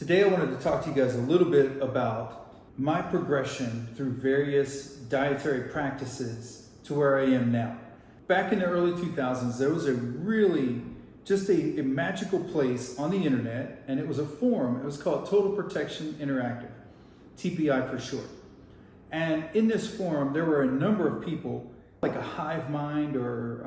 Today I wanted to talk to you guys a little bit about my progression through various dietary practices to where I am now. Back in the early 2000s, there was a magical place on the internet, and it was a forum. It was called Total Protection Interactive, TPI for short. And in this forum, there were a number of people, like a hive mind or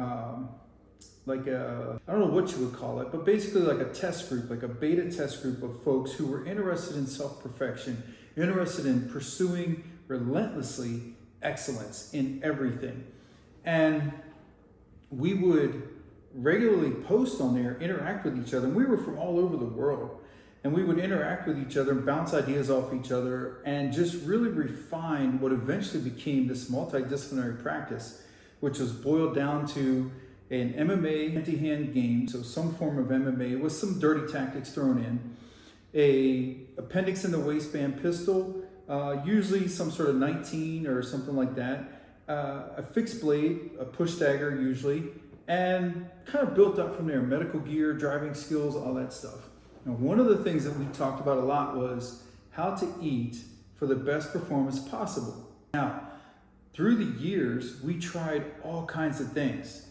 I don't know what you would call it, but basically like a test group, like a beta test group of folks who were interested in self-perfection, interested in pursuing relentlessly excellence in everything. And we would regularly post on there, interact with each other. And we were from all over the world. And we would interact with each other and bounce ideas off each other and just really refine what eventually became this multidisciplinary practice, which was boiled down to an MMA anti-hand game, so some form of MMA with some dirty tactics thrown in, a appendix in the waistband pistol, usually some sort of 19 or something like that, a fixed blade, a push dagger usually, and kind of built up from there, medical gear, driving skills, all that stuff. Now, one of the things that we talked about a lot was how to eat for the best performance possible. Now, through the years, we tried all kinds of things.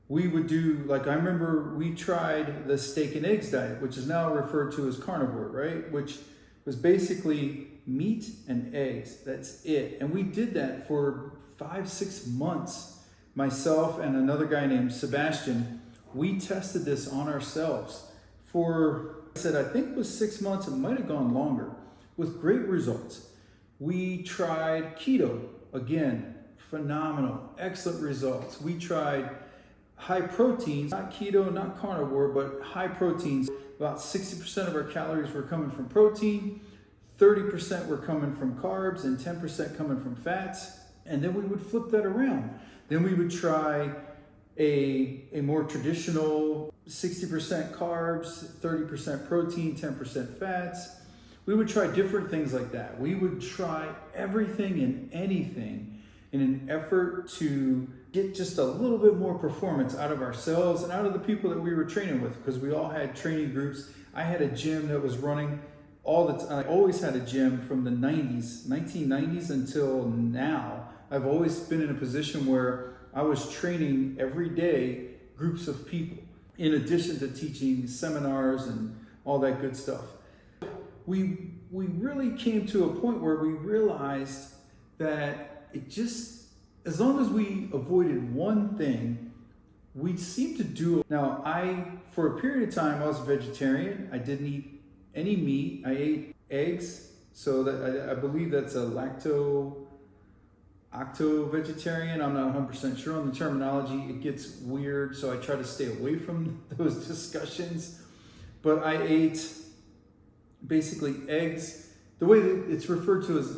We would do, like I remember we tried the steak and eggs diet, which is now referred to as carnivore, right? Which was basically meat and eggs, that's it. And we did that for 5-6 months. Myself and another guy named Sebastian, we tested this on ourselves for, I think it was 6 months, it might have gone longer, with great results. We tried keto, again, phenomenal, excellent results. We tried high proteins, not keto, not carnivore, but high proteins. About 60% of our calories were coming from protein, 30% were coming from carbs, and 10% coming from fats. And then we would flip that around. Then we would try a more traditional 60% carbs, 30% protein, 10% fats. We would try different things like that. We would try everything and anything in an effort to get just a little bit more performance out of ourselves and out of the people that we were training with, because we all had training groups. I had a gym that was running all the time. I always had a gym from the 1990s until now. I've always been in a position where I was training every day groups of people, in addition to teaching seminars and all that good stuff. We really came to a point where we realized that it just, as long as we avoided one thing, we seemed to do it. Now, for a period of time, I was a vegetarian. I didn't eat any meat. I ate eggs. So that I believe that's a octo-vegetarian. I'm not 100% sure on the terminology. It gets weird, so I try to stay away from those discussions. But I ate basically eggs. The way that it's referred to as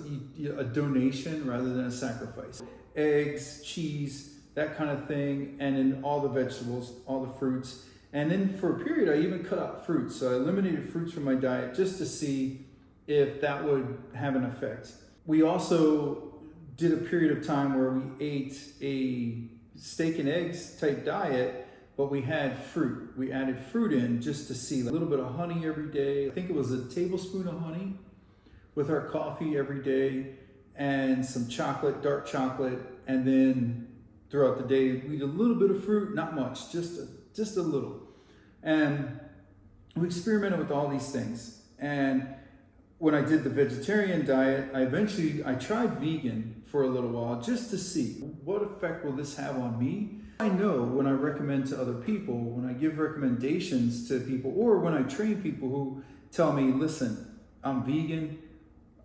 a donation rather than a sacrifice. Eggs, cheese, that kind of thing, and then all the vegetables, all the fruits. And then for a period, I even cut out fruits. So I eliminated fruits from my diet just to see if that would have an effect. We also did a period of time where we ate a steak and eggs type diet, but we had fruit. We added fruit in just to see, a little bit of honey every day. I think it was a tablespoon of honey with our coffee every day, and some chocolate, dark chocolate, and then throughout the day we eat a little bit of fruit, not much, just a little. And we experimented with all these things. And when I did the vegetarian diet, I tried vegan for a little while just to see what effect will this have on me. I know when I recommend to other people, when I give recommendations to people, or when I train people who tell me, listen, I'm vegan,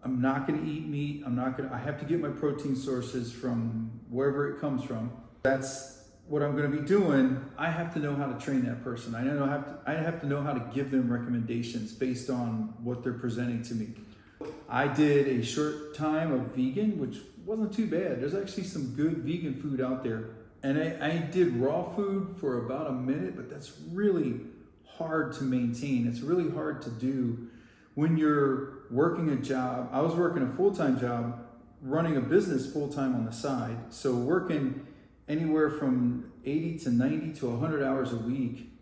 I'm not going to eat meat. I have to get my protein sources from wherever it comes from. That's what I'm going to be doing. I have to know how to train that person. I have to know how to give them recommendations based on what they're presenting to me. I did a short time of vegan, which wasn't too bad. There's actually some good vegan food out there. And I did raw food for about a minute, but that's really hard to maintain. It's really hard to do when you're working a job. I was working a full-time job, running a business full-time on the side. So working anywhere from 80 to 90 to 100 hours a week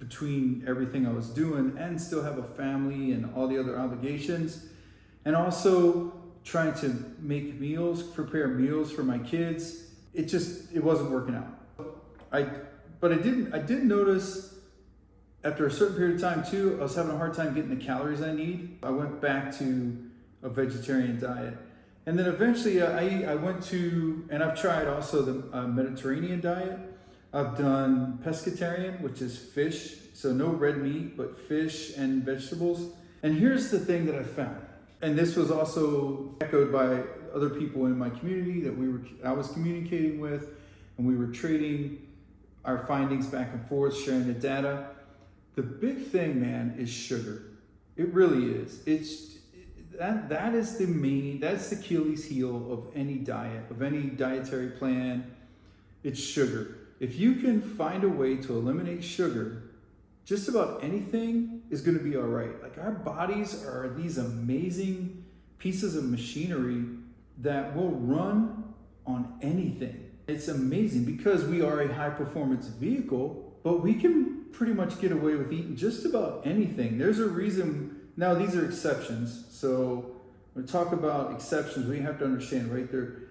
between everything I was doing and still have a family and all the other obligations. And also trying to make meals, prepare meals for my kids. It wasn't working out. But I did notice after a certain period of time too, I was having a hard time getting the calories I need. I went back to a vegetarian diet. And then eventually I went to, and I've tried also the Mediterranean diet. I've done pescatarian, which is fish, so no red meat, but fish and vegetables. And here's the thing that I found, and this was also echoed by other people in my community that I was communicating with, and we were trading our findings back and forth, sharing the data. The big thing, man, is sugar. It really is. That is that's the Achilles heel of any diet, of any dietary plan. It's sugar. If you can find a way to eliminate sugar, just about anything is going to be all right. Like, our bodies are these amazing pieces of machinery that will run on anything. It's amazing because we are a high performance vehicle, but we can pretty much get away with eating just about anything. There's a reason. Now, these are exceptions. So when we talk about exceptions, we have to understand, right? There are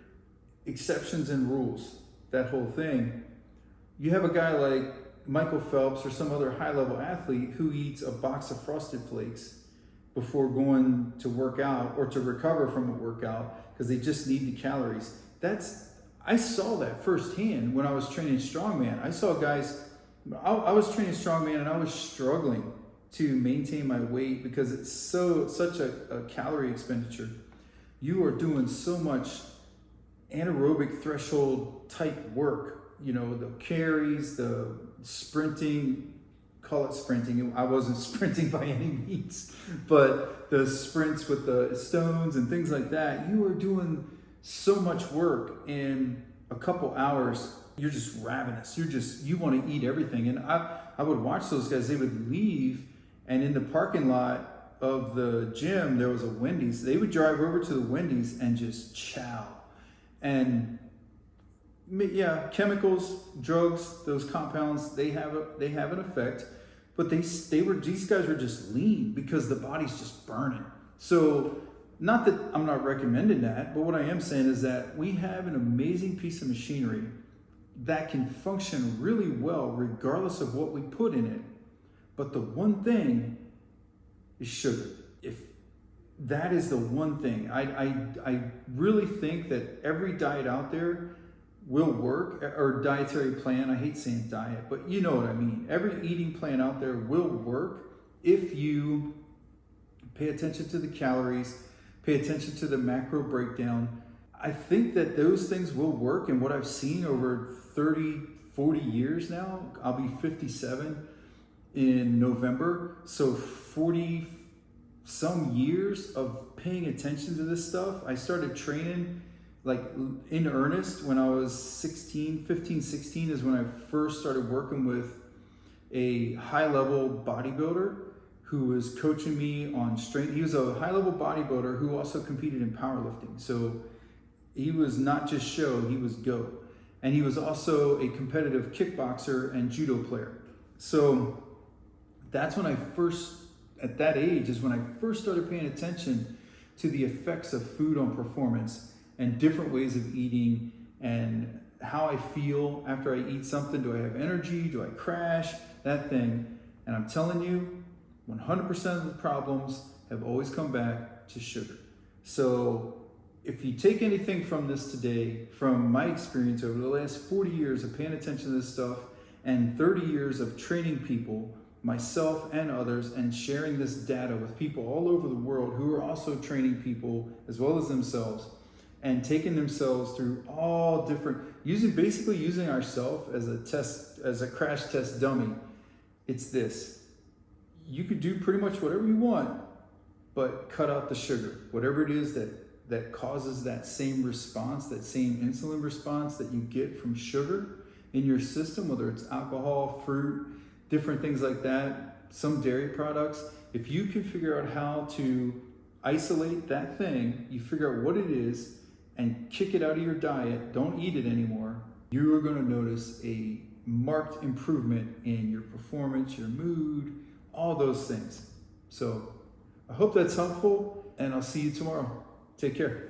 exceptions and rules, that whole thing. You have a guy like Michael Phelps or some other high-level athlete who eats a box of Frosted Flakes before going to work out or to recover from a workout because they just need the calories. I saw that firsthand when I was training strongman. I saw guys, I was training strongman and I was struggling to maintain my weight because it's such a calorie expenditure. You are doing so much anaerobic threshold type work. You know, the carries, the sprinting, call it sprinting. I wasn't sprinting by any means, but the sprints with the stones and things like that, you are doing so much work in a couple hours. You're just ravenous. You want to eat everything. And I would watch those guys. They would leave, and in the parking lot of the gym, there was a Wendy's. They would drive over to the Wendy's and just chow. And yeah, chemicals, drugs, those compounds, they have an effect, but these guys were just lean because the body's just burning. So, not that I'm not recommending that, but what I am saying is that we have an amazing piece of machinery that can function really well regardless of what we put in it. But the one thing is sugar. If that is the one thing, I really think that every diet out there will work, or dietary plan. I hate saying diet, but you know what I mean. Every eating plan out there will work if you pay attention to the calories, pay attention to the macro breakdown. I think that those things will work. And what I've seen over 30, 40 years now, I'll be 57 in November. So 40 some years of paying attention to this stuff. I started training like in earnest when I was 16 is when I first started working with a high-level bodybuilder who was coaching me on strength. He was a high-level bodybuilder who also competed in powerlifting. So he was not just show, he was go. And he was also a competitive kickboxer and judo player. So that's when at that age is when I first started paying attention to the effects of food on performance and different ways of eating and how I feel after I eat something. Do I have energy? Do I crash? That thing. And I'm telling you, 100% of the problems have always come back to sugar. So if you take anything from this today, from my experience over the last 40 years of paying attention to this stuff and 30 years of training people, myself and others, and sharing this data with people all over the world who are also training people as well as themselves, and taking themselves through all different, basically using ourselves as a test, as a crash test dummy. It's this: you could do pretty much whatever you want, but cut out the sugar. Whatever it is that causes that same response, that same insulin response that you get from sugar in your system, whether it's alcohol, fruit, different things like that, some dairy products. If you can figure out how to isolate that thing, you figure out what it is and kick it out of your diet, don't eat it anymore, you are going to notice a marked improvement in your performance, your mood, all those things. So I hope that's helpful, and I'll see you tomorrow. Take care.